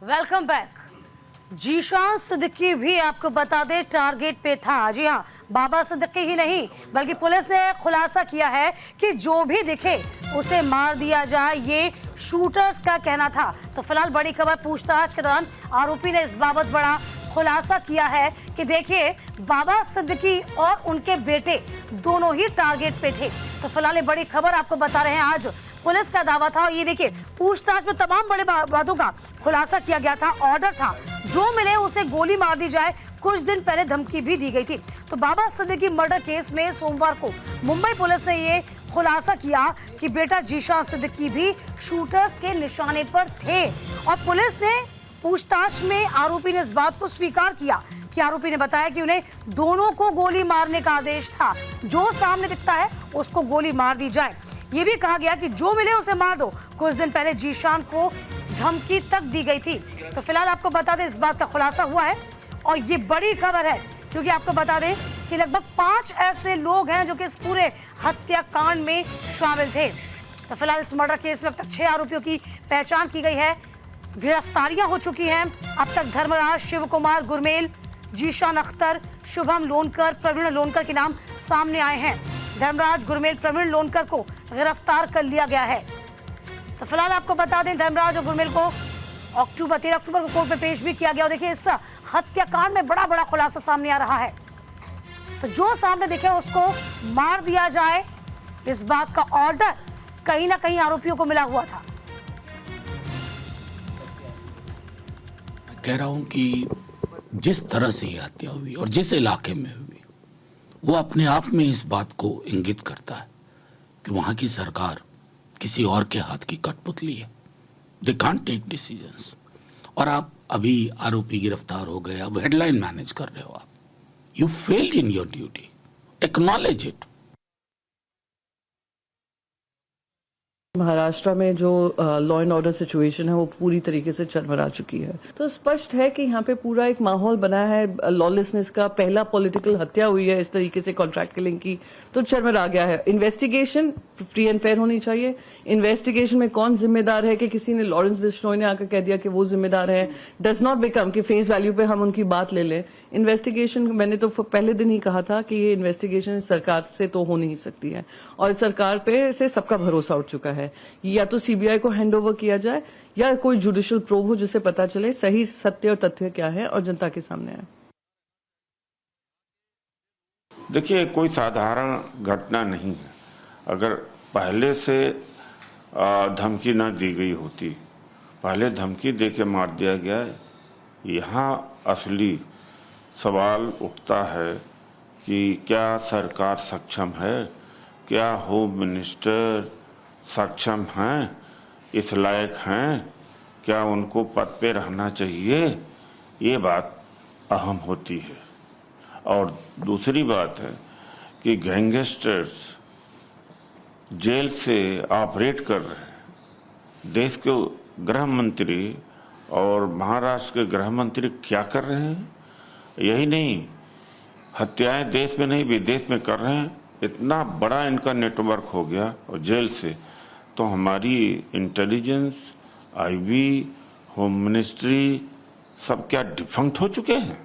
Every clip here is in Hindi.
Welcome back. जीशान सिद्दीकी भी आपको बता दे टारगेट पे था। जी हाँ, बाबा सिद्दीकी ही नहीं बल्कि पुलिस ने खुलासा किया है कि जो भी दिखे उसे मार दिया जाए, ये शूटर्स का कहना था। तो फिलहाल बड़ी खबर, पूछताछ के दौरान आरोपी ने इस बाबत बड़ा खुलासा किया है कि देखिए बाबा सिद्दीकी और उनके बेटे दोनों ही टारगेट पे थे। तो फिलहाल ये बड़ी खबर आपको बता रहे हैं। आज पुलिस का दावा था और ये देखिए पूछताछ में तमाम बड़े बातों का खुलासा किया गया था। ऑर्डर था जो मिले उसे गोली मार दी जाए। कुछ दिन पहले धमकी भी दी गई थी। तो बाबा सिद्दीकी मर्डर केस में सोमवार को मुंबई पुलिस ने ये खुलासा किया कि बेटा जीशान सिद्दीकी भी शूटर्स के निशाने पर थे। और पुलिस ने पूछताछ में आरोपी ने इस बात को स्वीकार किया कि आरोपी ने बताया कि उन्हें दोनों को गोली मारने का आदेश था। जो सामने दिखता है उसको गोली मार दी जाए। ये भी कहा गया कि जो मिले उसे मार दो। कुछ दिन पहले जीशान को धमकी तक दी गई थी। तो फिलहाल आपको बता दें इस बात का खुलासा हुआ है और ये बड़ी खबर है क्योंकि आपको बता दें कि लगभग 5 ऐसे लोग हैं जो कि इस पूरे हत्याकांड में शामिल थे। तो फिलहाल इस मर्डर केस में अब तक 6 आरोपियों की पहचान की गई है। गिरफ्तारियां हो चुकी हैं। अब तक धर्मराज, शिव कुमार गुरमेल, जीशान अख्तर, शुभम लोनकर, प्रवीण लोनकर के नाम सामने आए हैं। धर्मराज, गुरमेल, प्रवीण लोनकर को गिरफ्तार कर लिया गया है। तो फिलहाल आपको बता दें धर्मराज और गुरमेल को 13 अक्टूबर को कोर्ट में पेश भी किया गया। और देखिए इस हत्याकांड में बड़ा खुलासा सामने आ रहा है। तो जो सामने दिखे उसको मार दिया जाए, इस बात का ऑर्डर कहीं ना कहीं आरोपियों को मिला हुआ था। कह रहा हूं कि जिस तरह से ये हत्या हुई और जिस इलाके में हुई, वो अपने आप में इस बात को इंगित करता है कि वहां की सरकार किसी और के हाथ की कठपुतली है। They can't take decisions. और आप अभी आरोपी गिरफ्तार हो गए, अब हेडलाइन मैनेज कर रहे हो आप। You failed in your duty, acknowledge it. Maharashtra में जो लॉ एंड ऑर्डर सिचुएशन है वो पूरी तरीके से चरमरा चुकी है। तो स्पष्ट है कि यहाँ पे पूरा एक माहौल बना है लॉलेसनेस का। पहला पॉलिटिकल हत्या हुई है इस तरीके से कॉन्ट्रैक्ट किलिंग की, तो चरमरा गया है। इन्वेस्टिगेशन फ्री एंड फेयर होनी चाहिए। इन्वेस्टिगेशन में कौन जिम्मेदार है कि किसी ने, लॉरेंस बिश्नोई ने आकर कह दिया कि वो जिम्मेदार है, डज नॉट बिकम कि फेस वैल्यू पे हम उनकी बात ले लें। इन्वेस्टिगेशन, मैंने तो पहले दिन ही कहा था कि ये इन्वेस्टिगेशन सरकार से तो हो नहीं सकती है और सरकार पे से सबका भरोसा उठ चुका है। या तो सीबीआई को हैंडओवर किया जाए या कोई जुडिशियल प्रोब हो जिससे पता चले सही सत्य और तथ्य क्या है और जनता के सामने आए। देखिए, कोई साधारण घटना नहीं है। अगर पहले से धमकी न दी गई होती, पहले धमकी देके मार दिया गया, यहाँ असली सवाल उठता है कि क्या सरकार सक्षम है, क्या होम मिनिस्टर सक्षम हैं, इस लायक हैं, क्या उनको पद पे रहना चाहिए, ये बात अहम होती है। और दूसरी बात है कि गैंगस्टर्स जेल से ऑपरेट कर रहे हैं। देश के गृह मंत्री और महाराष्ट्र के गृह मंत्री क्या कर रहे हैं? यही नहीं, हत्याएं देश में नहीं विदेश में कर रहे हैं। इतना बड़ा इनका नेटवर्क हो गया और जेल से, तो हमारी इंटेलिजेंस, आईबी, होम मिनिस्ट्री सब क्या डिफंक्ट हो चुके हैं?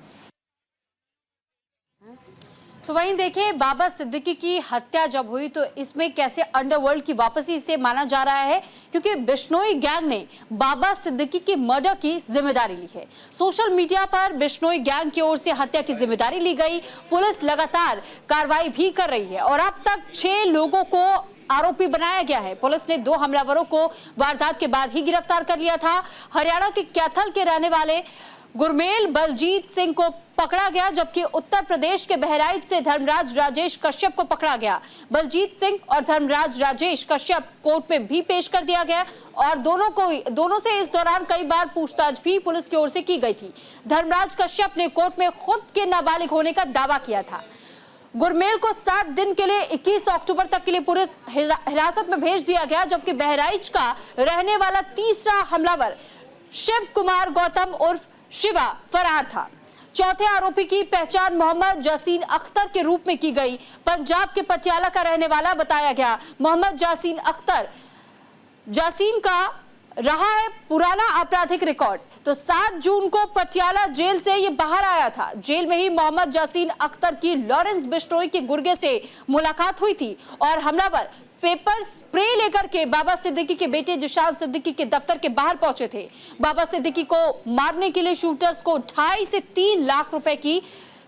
तो वहीं देखिए बाबा सिद्दीकी की हत्या जब हुई तो इसमें कैसे अंडरवर्ल्ड की वापसी से माना जा रहा है, क्योंकि बिश्नोई गैंग ने बाबा सिद्दीकी की मर्डर की जिम्मेदारी ली है। सोशल मीडिया पर बिश्नोई गैंग की ओर से हत्या की जिम्मेदारी ली गई। पुलिस लगातार कार्रवाई भी कर रही है और अब तक 6 लोगों को आरोपी बनाया गया है। पुलिस ने 2 हमलावरों को वारदात के बाद ही गिरफ्तार कर लिया था। हरियाणा के कैथल के रहने वाले गुरमेल बलजीत सिंह को पकड़ा गया, जबकि उत्तर प्रदेश के बहराइच से धर्मराज राजेश कश्यप को पकड़ा गया। बलजीत सिंह और धर्मराज राजेश कश्यप कोर्ट में भी पेश कर दिया गया और दोनों से इस दौरान कई बार पूछताछ भी पुलिस की ओर से की गई थी। धर्मराज कश्यप ने कोर्ट में खुद के नाबालिग होने का दावा किया था। गुरमेल को 7 दिन के लिए 21 अक्टूबर तक के लिए पुलिस हिरासत में भेज दिया गया, जबकि बहराइच का रहने वाला तीसरा हमलावर शिव कुमार गौतम उर्फ शिवा फरार था। चौथे आरोपी की पहचान मोहम्मद जासीन अख्तर के रूप में की गई। पंजाब के पटियाला का रहने वाला बताया गया। मोहम्मद जासीन अख्तर जासीन का रहा है पुराना आपराधिक रिकॉर्ड। तो 7 जून को पटियाला जेल से ये बाहर आया था। जेल में ही मोहम्मद जासीन अख्तर की लॉरेंस बिश्नोई के गुर्गे से मुलाकात हुई थी और हमलावर पेपर स्प्रे लेकर के बाबा सिद्दीकी के बेटे जिशान सिद्दीकी के दफ्तर के बाहर पहुंचे थे। बाबा सिद्दीकी को मारने के लिए शूटर्स को 2.5 से 3 लाख रुपए की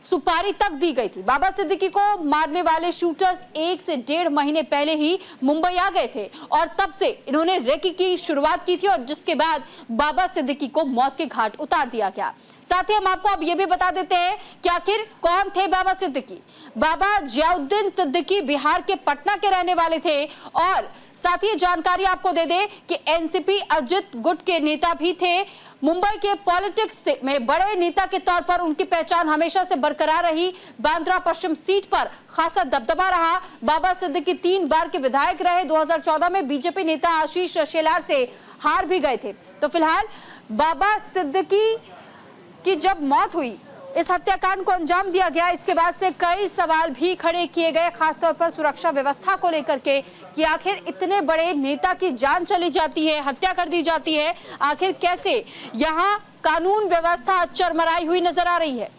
सुपारी तक दी गई थी। बाबा सिद्दीकी को मारने वाले शूटर्स 1 से 1.5 महीने पहले ही मुंबई आ गए थे और तब से इन्होंने रेकी की शुरुआत की थी और जिसके बाद बाबा सिद्दीकी को मौत के घाट उतार दिया गया। साथ ही हम आपको अब ये भी बता देते हैं कि आखिर कौन थे बाबा सिद्दीकी। बाबा जियाउद्दीन सिद्दीकी बिहार के पटना के रहने वाले थे और साथ ही जानकारी आपको दे दे कि एनसीपी अजित गुट के नेता भी थे। मुंबई के पॉलिटिक्स में बड़े नेता के तौर पर उनकी पहचान हमेशा से बरकरार रही। बांद्रा पश्चिम सीट पर खासा दबदबा रहा। बाबा सिद्दीकी 3 बार के विधायक रहे। 2014 में बीजेपी नेता आशीष शेलार से हार भी गए थे। तो फिलहाल बाबा सिद्दीकी की जब मौत हुई, इस हत्याकांड को अंजाम दिया गया, इसके बाद से कई सवाल भी खड़े किए गए, खासतौर पर सुरक्षा व्यवस्था को लेकर के कि आखिर इतने बड़े नेता की जान चली जाती है, हत्या कर दी जाती है, आखिर कैसे यहाँ कानून व्यवस्था चरमराई हुई नजर आ रही है।